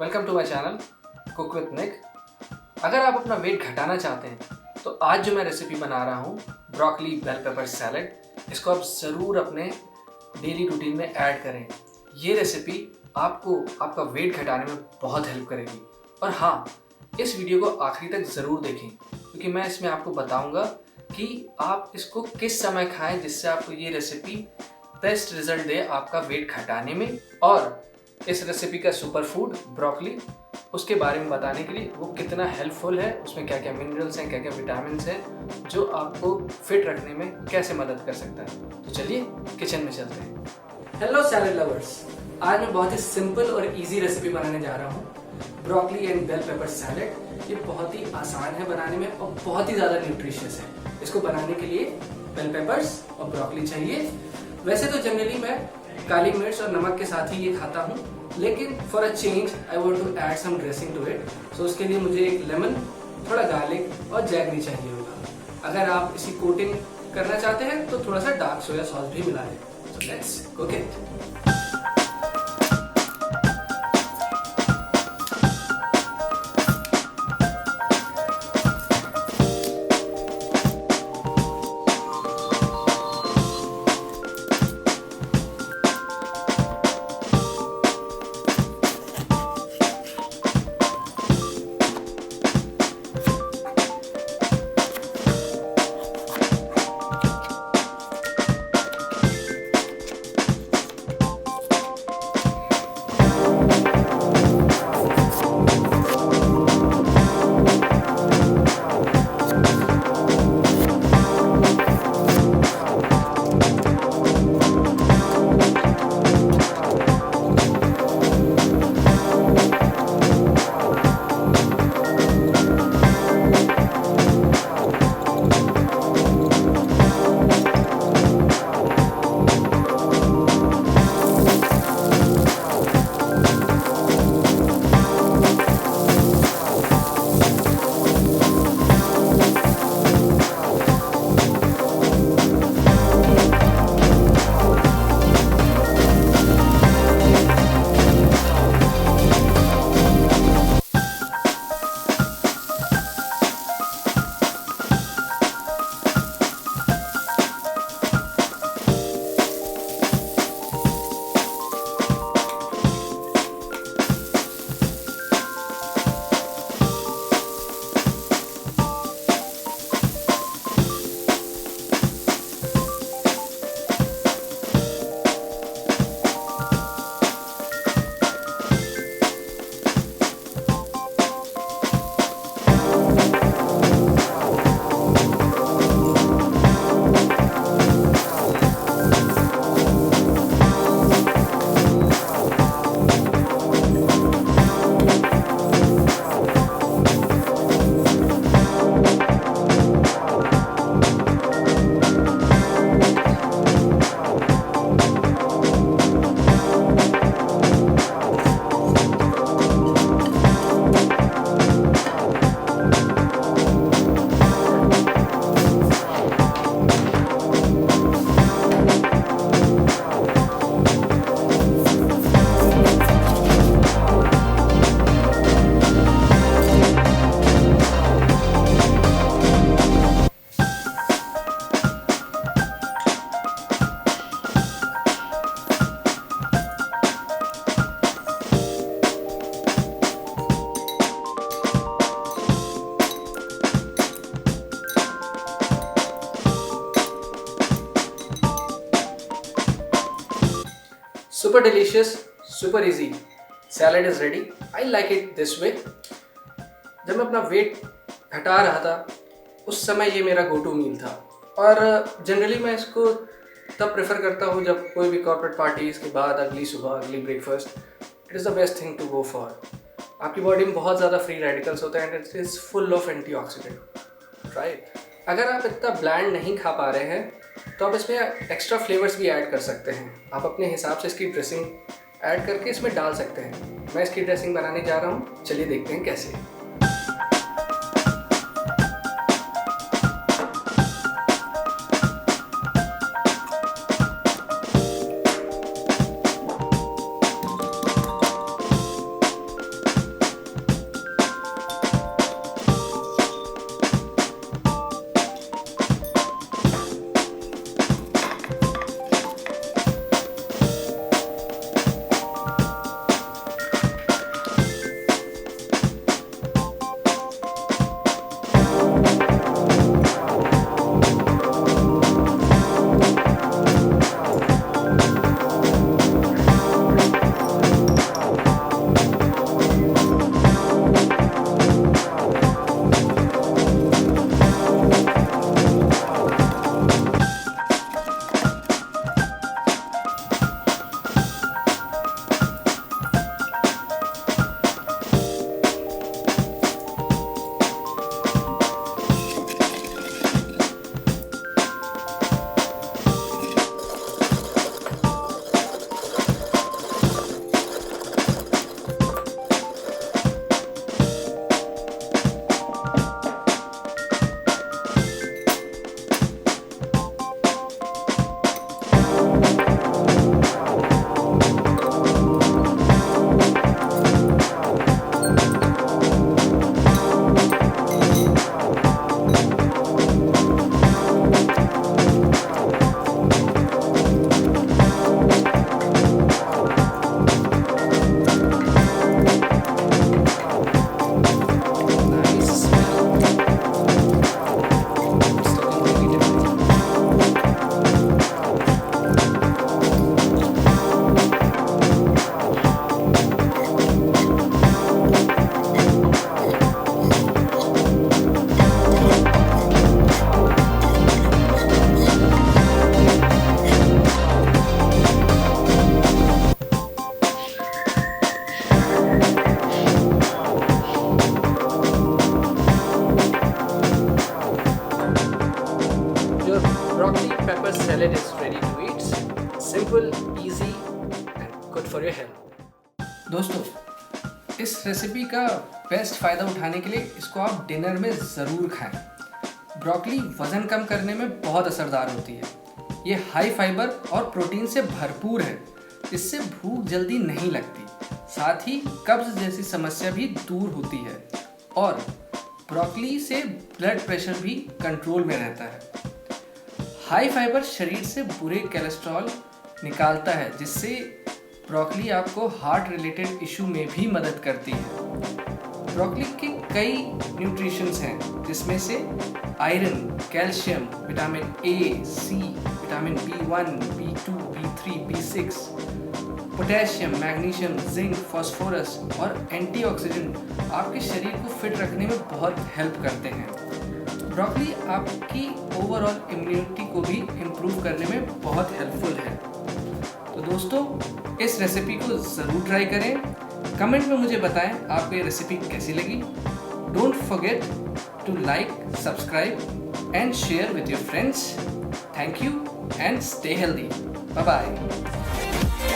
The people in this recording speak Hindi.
Welcome to my channel cook with Nick. अगर आप अपना वेट घटाना चाहते हैं तो आज जो मैं रेसिपी बना रहा हूँ ब्रोकली बेल पेपर सैलेड, इसको आप ज़रूर अपने डेली रूटीन में ऐड करें। ये रेसिपी आपको आपका वेट घटाने में बहुत हेल्प करेगी। और हाँ, इस वीडियो को आखिरी तक ज़रूर देखें क्योंकि मैं इसमें आपको बताऊँगा कि आप इसको किस समय खाएं जिससे आपको ये रेसिपी बेस्ट रिजल्ट दे आपका वेट घटाने में। और इस रेसिपी का सुपर फूड ब्रोकली, उसके बारे में बताने के लिए वो कितना हेल्पफुल है, उसमें क्या क्या मिनरल्स हैं, क्या क्या विटामिन्स हैं जो आपको फिट रखने में कैसे मदद कर सकता है। तो चलिए किचन में चलते हैं। हेलो सैलेड लवर्स, आज मैं बहुत ही सिंपल और इजी रेसिपी बनाने जा रहा हूँ broccoli and bell pepper salad. ये बहुत ही आसान है बनाने में और बहुत ही ज़्यादा न्यूट्रिशियस है। इसको बनाने के लिए बेल पेपर्स और ब्रोकली चाहिए। वैसे तो जनरली मैं काली मिर्च और नमक के साथ ही ये खाता हूँ, लेकिन for a change I want to add some dressing to it. So उसके लिए मुझे एक लेमन, थोड़ा गार्लिक और जैगरी चाहिए होगा। अगर आप इसी कोटिंग करना चाहते हैं तो थोड़ा सा डार्क सोया सॉस भी मिला लें। So let's cook it. Super delicious, super easy. Salad is ready. I like it this way. जब मैं अपना वेट घटा रहा था उस समय ये मेरा गो टू मील था। और जनरली मैं इसको तब प्रेफर करता हूँ जब कोई भी कॉर्पोरेट पार्टीज के बाद अगली सुबह अगली breakfast. It is the best thing to go for. आपकी बॉडी में बहुत ज़्यादा फ्री रेडिकल्स होते हैं and it is full of antioxidant, right. अगर आप इतना ब्लैंड नहीं खा पा रहे हैं तो आप इसमें एक्स्ट्रा फ्लेवर्स भी ऐड कर सकते हैं। आप अपने हिसाब से इसकी ड्रेसिंग ऐड करके इसमें डाल सकते हैं। मैं इसकी ड्रेसिंग बनाने जा रहा हूँ, चलिए देखते हैं कैसे। का बेस्ट फ़ायदा उठाने के लिए इसको आप डिनर में ज़रूर खाएं। ब्रोकली वज़न कम करने में बहुत असरदार होती है। ये हाई फाइबर और प्रोटीन से भरपूर है, इससे भूख जल्दी नहीं लगती। साथ ही कब्ज़ जैसी समस्या भी दूर होती है और ब्रोकली से ब्लड प्रेशर भी कंट्रोल में रहता है। हाई फाइबर शरीर से बुरे कोलेस्ट्रॉल निकालता है, जिससे ब्रोकली आपको हार्ट रिलेटेड इशू में भी मदद करती है। ब्रोकली के कई न्यूट्रिशंस हैं, जिसमें से iron, calcium, vitamin A, C, vitamin B1, B2, B3, B6, potassium, magnesium, zinc, phosphorus और एंटीऑक्सीडेंट आपके शरीर को फिट रखने में बहुत हेल्प करते हैं। ब्रोकली आपकी ओवरऑल इम्यूनिटी को भी इम्प्रूव करने में बहुत हेल्पफुल है। तो दोस्तों, इस रेसिपी को ज़रूर ट्राई करें। कमेंट में मुझे बताएं आपको ये रेसिपी कैसी लगी। Don't forget to like, subscribe and share with your friends. Thank you and stay healthy. Bye bye.